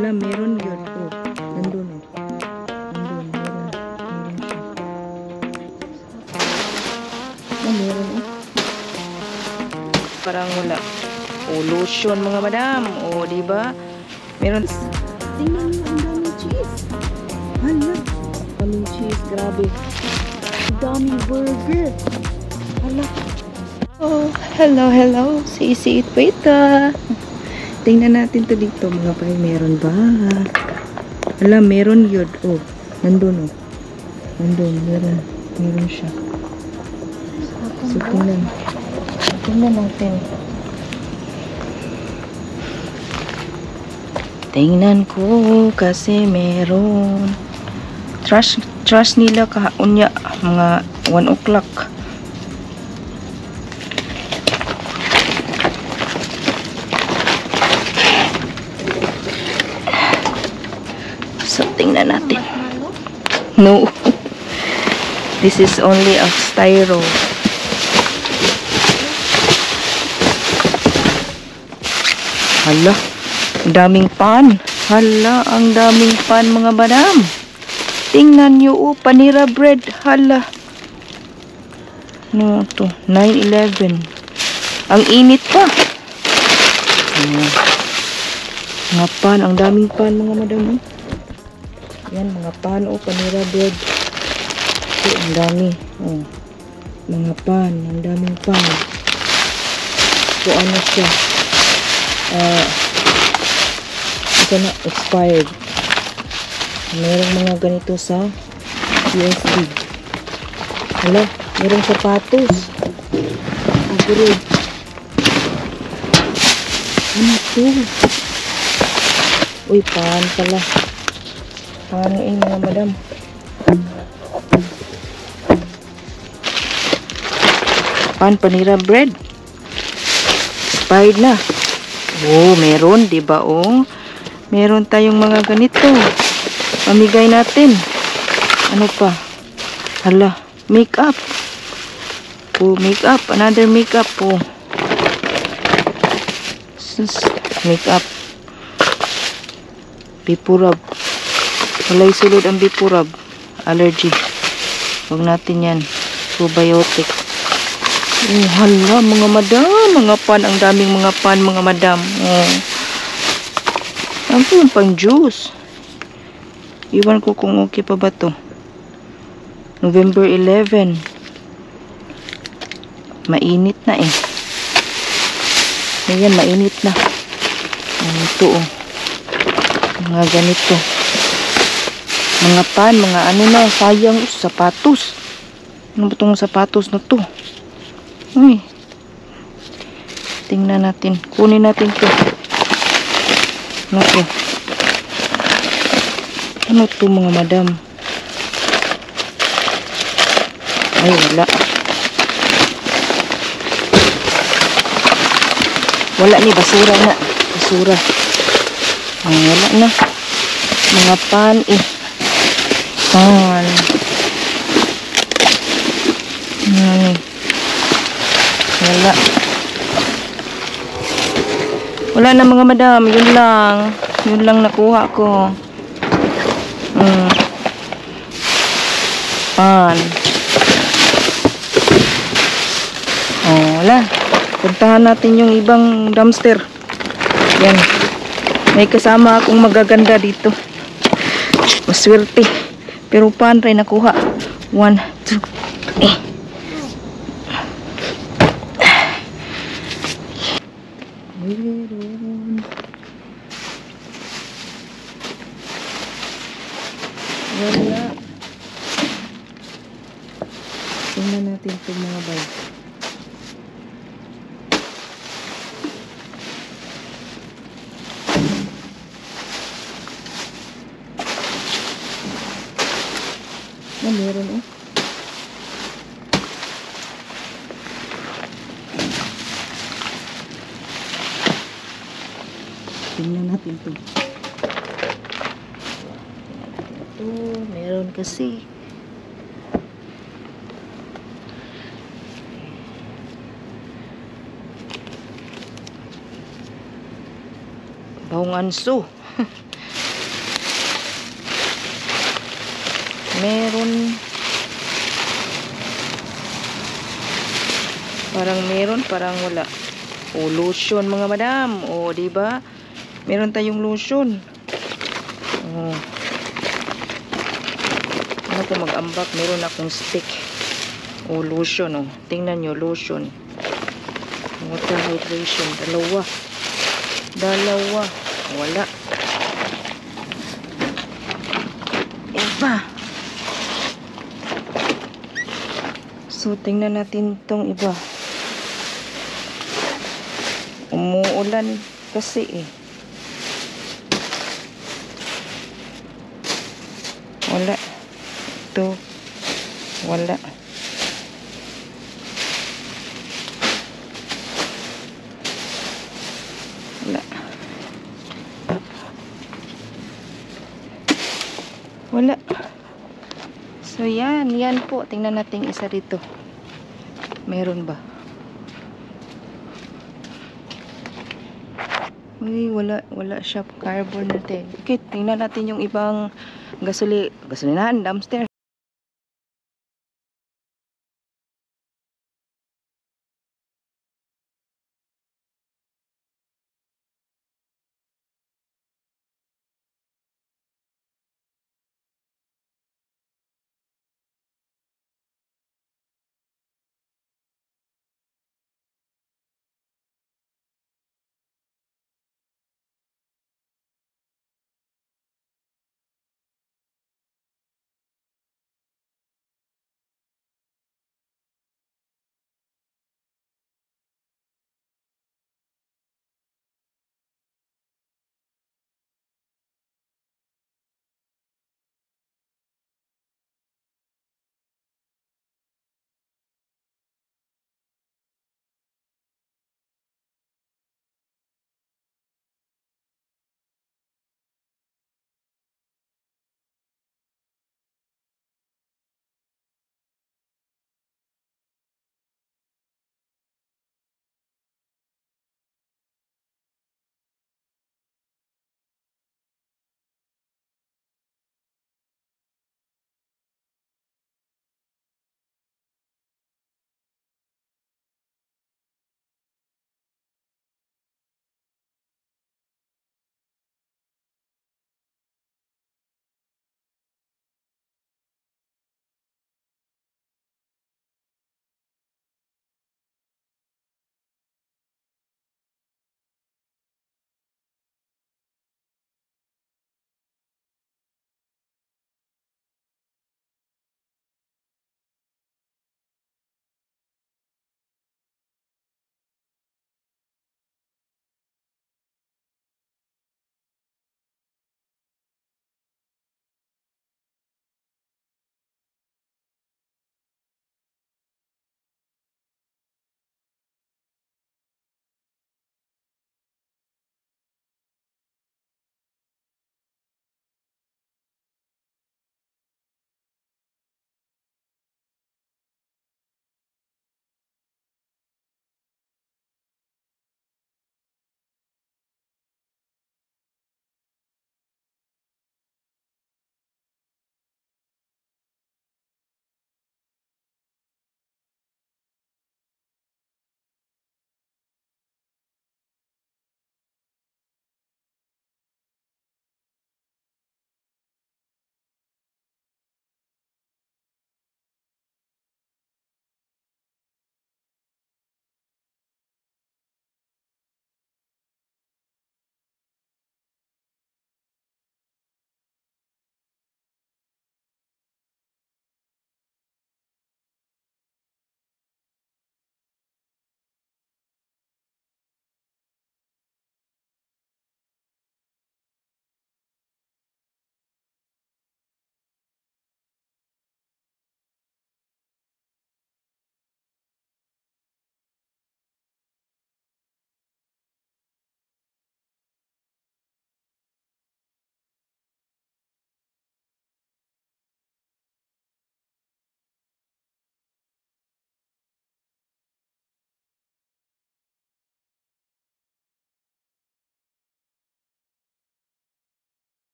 Wala, meron yun. Oh, nandun oh. Nandun, meron. Meron siya. Meron oh. Parang wala. Oh, lotion mga madam. Oh, diba? Meron. Tingnan niyo ang daming cheese. Hala. Daming cheese. Grabe. Daming burger. Hala. Oh, hello. Sisi Itwita. Tingnan natin to dito mga pay. Meron ba? Hala, meron yun. Oh, nandun oh. Nandun, meron siya. So, tingnan natin. Tingnan ko kasi meron. Trash nila kahaunya mga 1 o'clock. So, tingnan natin. No. This is only a styro. Hala. Ang daming pan. Hala. Ang daming pan mga madam. Tingnan nyo. Oh, panira bread. Hala. No, to 9-11. Ang init pa. Mga pan. Ang daming pan mga madam. Yan, mga pan. Oh, panira bread. Oh, ang dami. Oh. Mga pan. Ang daming pan. So, ano siya? Ito na, expired. Merong mga ganito sa USB. Hala, merong sapatos. Agad. Ano to? Uy, pan pala. Pan mga madam. Pan panira bread. Expired na. Oh, meron, diba oh? Meron tayong mga ganito. Pamigay natin. Ano pa? Hala, makeup. Oh, makeup. Another makeup oh. Makeup. Bipurab. Walay sulod ang bipurab. Allergy. Huwag natin yan. Probiotic. Oh, hala, mga madam. Mga pan. Ang daming mga pan, mga madam. Oh. Ano po yung pang juice? Iwan ko kung okay pa ba to. November 11. Mainit na eh. Ayan, mainit na. Ito oh. Mga ganito. Mga pan, mga ano na. Sayang, sapatos. Ano ba itong sapatos na to? Uy. Tingnan natin. Kunin natin to. Ano to? Ano to mga madam? Ay, wala. Wala ni, basura na. Basura. Ay, wala na. Mga pan eh. Pan. Wala. Wala na mga madam. Yun lang. Yun lang nakuha ko. Pan. Oh, wala. Puntahan natin yung ibang dumpster. Yan. May kasama akong magaganda dito. Maswerte. Pero pan rin nakuha. 1, 2, eh. Meron. Wala. Tingnan natin itong mga bag. Meron oh. Tingnan natin ito. Ito, meron kasi. Bawang anso. Meron. Parang meron, parang wala. O, lotion mga madam. O, diba? Meron tayong lotion. O. Ano po mag-ambak? Meron akong stick. O, lotion. O, tingnan nyo, lotion. Water hydration. Dalawa. Dalawa. Wala. Iba. So, tingnan natin tong iba. Umuulan kasi eh. Wala. Ito. Wala. Wala. Wala. So, yan. Yan po. Tingnan natin isa dito. Meron ba? Uy, wala. Wala siya. Carbon natin. Okay, tingnan natin yung ibang gasolinahan, dumpster.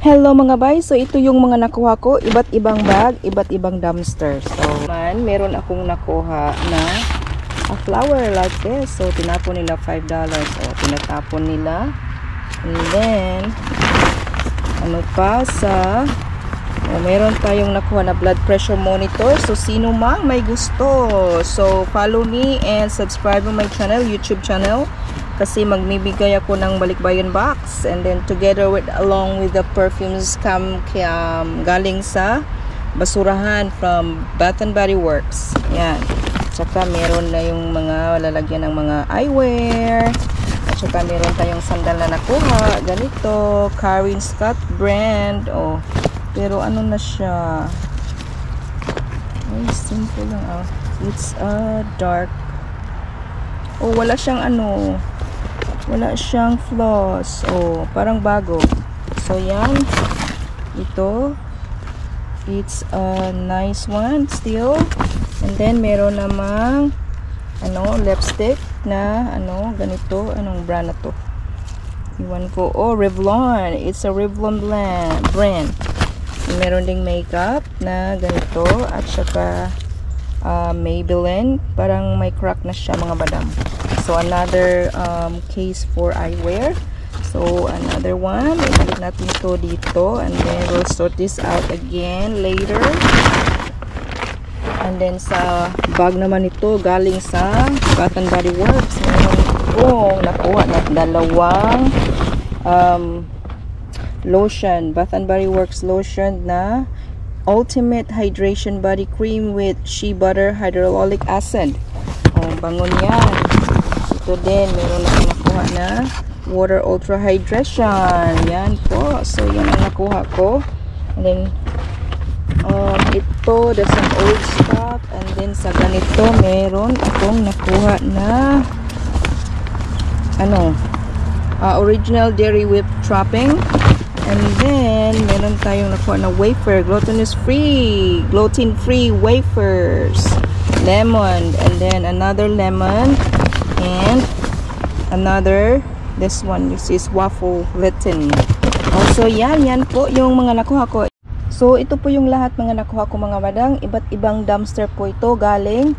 Hello mga bay, so ito yung mga nakuha ko, iba't ibang bag, iba't ibang dumpster. So meron akong nakuha na a flower like this. So tinapon nila $5. So tinatapon nila. And then ano pa sa meron tayong nakuha na blood pressure monitor. So sino mang may gusto, so follow me and subscribe to my channel, YouTube channel, kasi magbibigay ako ng balikbayan box, and then together with along with the perfumes galing sa basurahan from Bath and Body Works. Yan. Tsaka meron na yung mga lalagyan ng mga eyewear. At saka meron tayong sandal na nakuha. Ganito, Karen Scott brand. Oh, pero ano na siya? Ay, simple lang. Oh. It's dark. Oh, wala siyang ano. Wala siyang floss. Oh, parang bago. So, yan. Ito. It's a nice one still. And then, meron namang lipstick na ganito. Anong brand na to? Iwan ko. Oh, Revlon. It's a Revlon brand. Meron ding makeup na ganito. At saka Maybelline. Parang may crack na siya mga badam. So, another case for eyewear. So, another one. Ibalik natin ito dito. And then, we'll sort this out again later. And then, sa bag naman ito, galing sa Bath and Body Works. Meron akong nakuha na dalawang lotion. Bath and Body Works lotion na Ultimate Hydration Body Cream with Shea Butter Hyaluronic Acid. Oh, bangon yan. Ito din, meron akong nakuha na Water Ultra Hydration. Yan po. So, yan ang nakuha ko. And then, ito, there's some old stuff. And then, sa ganito, meron akong nakuha na original dairy whipped topping. And then, meron tayong nakuha na wafer, gluten-free wafers, lemon, and then another lemon, and another, this is waffle gluten. Also, yan po yung mga nakuha ko. So, ito po yung lahat mga nakuha ko mga madang, iba't ibang dumpster po ito galing.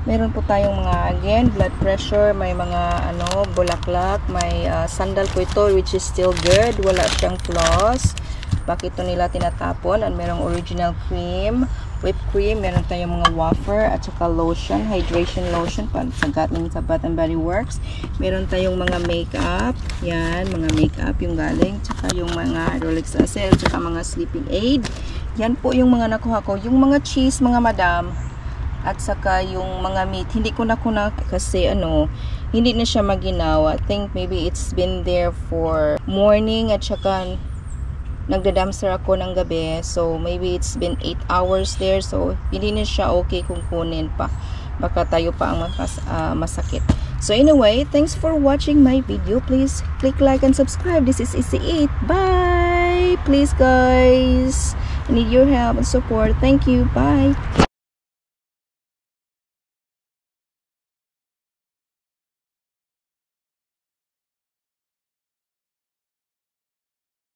Meron po tayong mga, again, blood pressure, may mga bulaklak, may sandal po ito which is still good, wala siyang floss. Bakit ito nila tinatapon? And merong original cream, whipped cream, meron tayong mga wafer at saka lotion, hydration lotion galing sa Bath and Body Works. Meron tayong mga makeup, yan, mga makeup yung galing, tsaka yung mga Rolex Acel, tsaka mga sleeping aid. Yan po yung mga nakuha ko. Yung mga cheese mga madam, at saka yung mga meat, hindi ko na kasi hindi na siya maginaw. I think maybe it's been there for morning at saka nagda-dumpster ako ng gabi. So maybe it's been 8 hours there. So hindi na siya okay kung kunin pa. Baka tayo pa ang masakit. So anyway, thanks for watching my video. Please click like and subscribe. This is Easy Eat. Bye! Please guys, I need your help and support. Thank you. Bye!